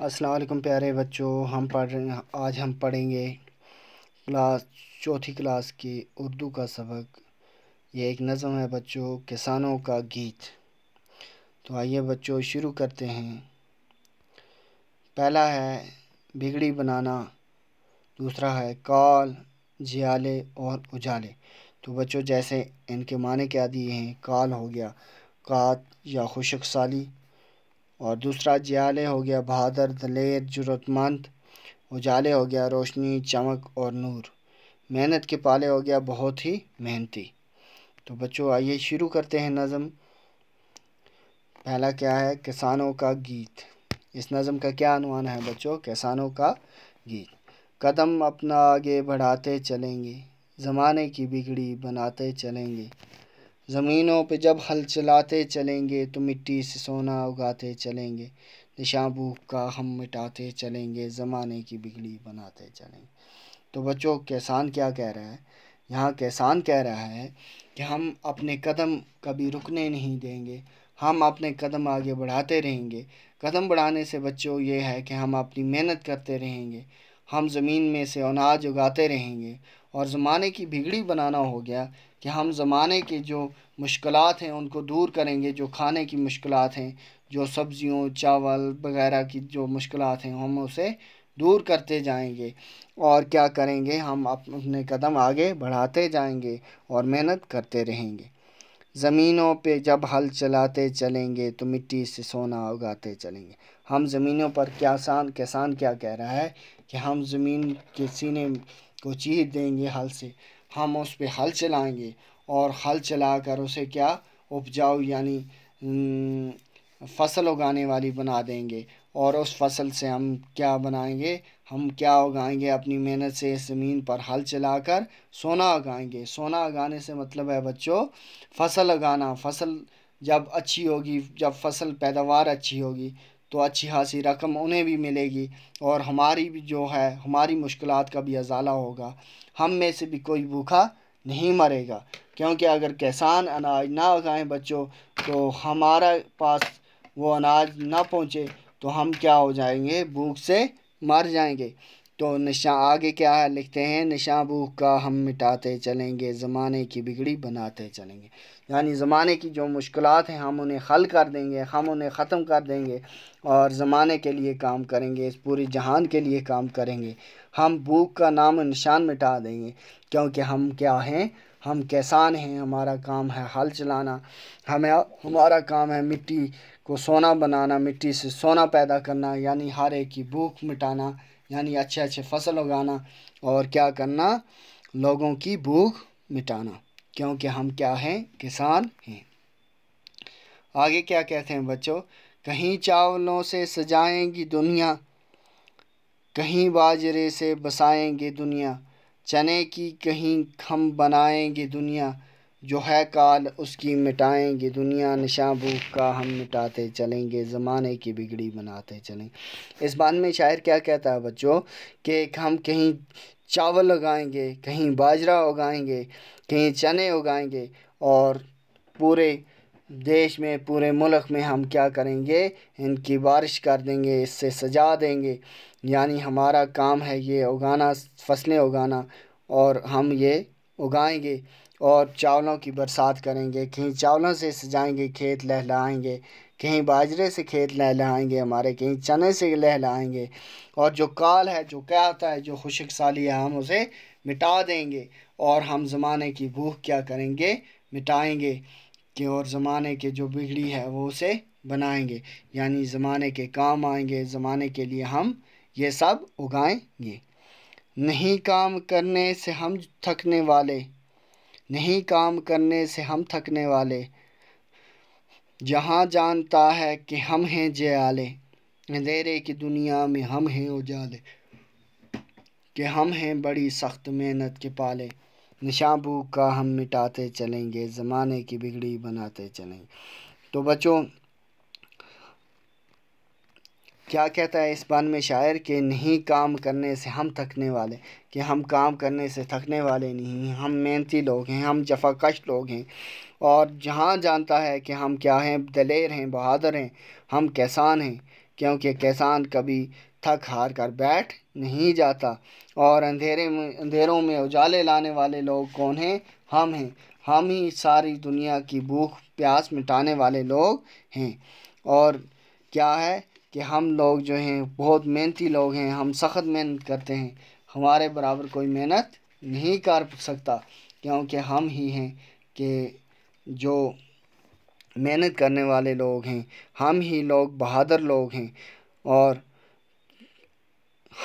السلام علیکم پیارے بچوں، آج ہم پڑھیں گے چوتھی کلاس کی اردو کا سبق۔ یہ ایک نظم ہے بچوں، کسانوں کا گیت۔ تو آئیے بچوں شروع کرتے ہیں۔ پہلا ہے بگڑی بنانا، دوسرا ہے کال، جیالے اور اجالے۔ تو بچوں جیسے ان کے معنی کیا دیے ہیں، کال ہو گیا کات یا خشک سالی، اور دوسرا جیالے ہو گیا بہادر، دلیر، جرأت مند، اجالے ہو گیا روشنی، چمک اور نور، محنت کے پالے ہو گیا بہت ہی محنتی۔ تو بچوں آئیے شروع کرتے ہیں نظم۔ پہلا کیا ہے، کسانوں کا گیت۔ اس نظم کا کیا عنوان ہے بچوں، کسانوں کا گیت۔ قدم اپنا آگے بڑھاتے چلیں گے، زمانے کی بگڑی بناتے چلیں گے، زمینوں پہ جب ہل چلاتے چلیں گے تو مٹی سے سونا اگاتے چلیں گے، نشاں بھوک کا ہم مٹاتے چلیں گے، زمانے کی بگڑی بناتے چلیں گے۔ تو بچوں کسان کیا کہہ رہا ہے یہاں، کسان کہہ رہا ہے کہ ہم اپنے قدم کبھی رکنے نہیں دیں گے، ہم اپنے قدم آگے بڑھاتے رہیں گے۔ قدم بڑھانے سے بچوں یہ ہے کہ ہم اپنی محنت کرتے رہیں گے، ہم زمین میں سے اناج اگاتے رہیں گے، اور زمانے کی بگڑی بنانا ہو گیا کہ ہم زمانے کے جو مشکلات ہیں ان کو دور کریں گے، جو کھانے کی مشکلات ہیں، جو سبزیوں چاول وغیرہ کی جو مشکلات ہیں ہم اسے دور کرتے جائیں گے، اور کیا کریں گے، ہم اپنے قدم آگے بڑھاتے جائیں گے اور محنت کرتے رہیں گے۔ زمینوں پہ جب ہل چلاتے چلیں گے تو مٹی سے سونا اگاتے چلیں گے۔ ہم زمینوں پر کسان کیا کہہ رہا ہے کہ ہم زمین کے سینے کو چیر دیں گے ہل سے، ہم اس پہ ہل چلائیں گے، اور ہل چلا کر اسے کیا اپجاؤ یعنی فصل اگانے والی بنا دیں گے، اور اس فصل سے ہم کیا بنائیں گے، ہم کیا اگائیں گے، اپنی محنت سے اس زمین پر ہل چلا کر سونا اگائیں گے۔ سونا اگانے سے مطلب ہے بچوں فصل اگانا۔ فصل جب اچھی ہوگی، جب فصل پیداوار اچھی ہوگی تو اچھی خاصی رقم انہیں بھی ملے گی، اور ہماری بھی جو ہے ہماری مشکلات کا بھی ازالہ ہوگا، ہم میں سے بھی کوئی بھوکا نہیں مرے گا، کیونکہ اگر کسان اناج نہ اگائیں بچوں تو ہمارا پاس وہ اناج نہ پہنچے تو ہم کیا ہو جائیں گے، بھوک سے مر جائیں گے۔ تو آگے کیا ہے لکھتے ہیں، نشاں بھوک کا ہم مٹاتے چلیں گے، زمانے کی بگڑی بناتے چلیں گے۔ یعنی زمانے کی جو مشکلات ہیں ہم انہیں حل کر دیں گے، ہم انہیں ختم کر دیں گے، اور زمانے کے لیے کام کریں گے، اس پوری جہان کے لیے کام کریں گے۔ ہم بھوک کا نام و نشان مٹا دیں گے، کیونکہ ہم کیا ہیں، ہم کسان ہیں، ہمارا کام ہے ہل چلانا، ہمارا کام ہے مٹی کو سونا بنانا، مٹی سے سونا پیدا کرنا، یعنی ہر ایک کی بھوک مٹانا، یعنی اچھے اچھے فصل اگانا، اور کیا کرنا، لوگوں کی بھوک مٹانا، کیونکہ ہم کیا ہیں، کسان ہیں۔ آگے کیا کہتے ہیں بچوں، کہیں چاولوں سے سجائیں گی دنیا، کہیں باجرے سے بسائیں گے دنیا، چنے کی کہیں ہم بنائیں گے دنیا، جو ہے کال اس کی مٹائیں گے دنیا، نشاں بھوک کا ہم مٹاتے چلیں گے، زمانے کی بگڑی بناتے چلیں گے۔ اس بات میں شاعر کیا کہتا ہے بچوں کہ ہم کہیں چاول اگائیں گے، کہیں باجرہ اگائیں گے، کہیں چنے اگائیں گے، اور پورے دیش میں، پورے ملک میں ہم کیا کریں گے، ان کی بارش کر دیں گے، اس سے سجا دیں گے۔ یعنی ہمارا کام ہے یہ اگانا، فصلیں اگانا، اور ہم یہ اگائیں گے اور چاولوں کی برسات کریں گے، کہیں چاولوں سے سجائیں گے، کھیت لہلائیں گے، کہیں باجرے سے کھیت لہلائیں گے ہمارے، کہیں چنے سے لہلائیں گے، اور جو کال ہے، جو کیا ہوتا ہے، جو خشک سالی ہے، ہم اسے مٹا دیں گے، اور ہم زمانے کی بھوک کیا کریں گے، مٹائیں گے، کہ اور زمانے کے جو بگڑی ہے وہ اسے بنائیں گے، یعنی زمانے کے کام آئیں گے، زمانے کے لیے ہم یہ سب اگائیں گے۔ نہیں کام کرنے سے ہم تھکنے والے، نہیں کام کرنے سے ہم تھکنے والے، جہاں جانتا ہے کہ ہم ہیں جیالے، اندھیرے کی دنیا میں ہم ہیں اجالے، کہ ہم ہیں بڑی سخت محنت کے پالے، نشاں بھوک کا ہم مٹاتے چلیں گے، زمانے کی بگڑی بناتے چلیں گے۔ تو بچوں کیا کہتا ہے اس بان میں شاعر کہ نہیں کام کرنے سے ہم تھکنے والے، کہ ہم کام کرنے سے تھکنے والے نہیں ہیں، ہم محنتی لوگ ہیں، ہم جفا کش لوگ ہیں، اور جہاں جانتا ہے کہ ہم کیا ہیں، دلیر ہیں، بہادر ہیں، ہم کسان ہیں، کیونکہ کسان کبھی تھک ہار کر بیٹھ نہیں جاتا۔ اور اندھیروں میں اجالے لانے والے لوگ کون ہیں؟ ہم ہیں۔ ہم ہی ساری دنیا کی بھوک پیاس مٹانے والے لوگ ہیں۔ اور کیا ہے کہ ہم لوگ جو ہیں بہت محنتی لوگ ہیں، ہم سخت محنت کرتے ہیں، ہمارے برابر کوئی محنت نہیں کر سکتا، کیونکہ ہم ہی ہیں کہ جو محنت کرنے والے لوگ ہیں، ہم ہی لوگ بہادر لوگ ہیں، اور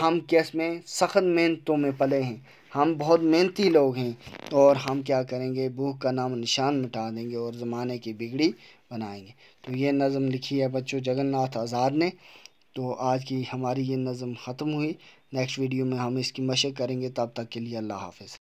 ہم کس میں سخت محنتوں میں پلے ہیں، ہم بہت محنتی لوگ ہیں، اور ہم کیا کریں گے؟ بھوک کا نام نشان مٹا دیں گے اور زمانے کی بگڑی بنائیں گے۔ تو یہ نظم لکھی ہے بچوں جگن ناتھ آزاد نے۔ تو آج کی ہماری یہ نظم ختم ہوئی، نیکسٹ ویڈیو میں ہم اس کی مشق کریں گے، تب تک کے لیے اللہ حافظ۔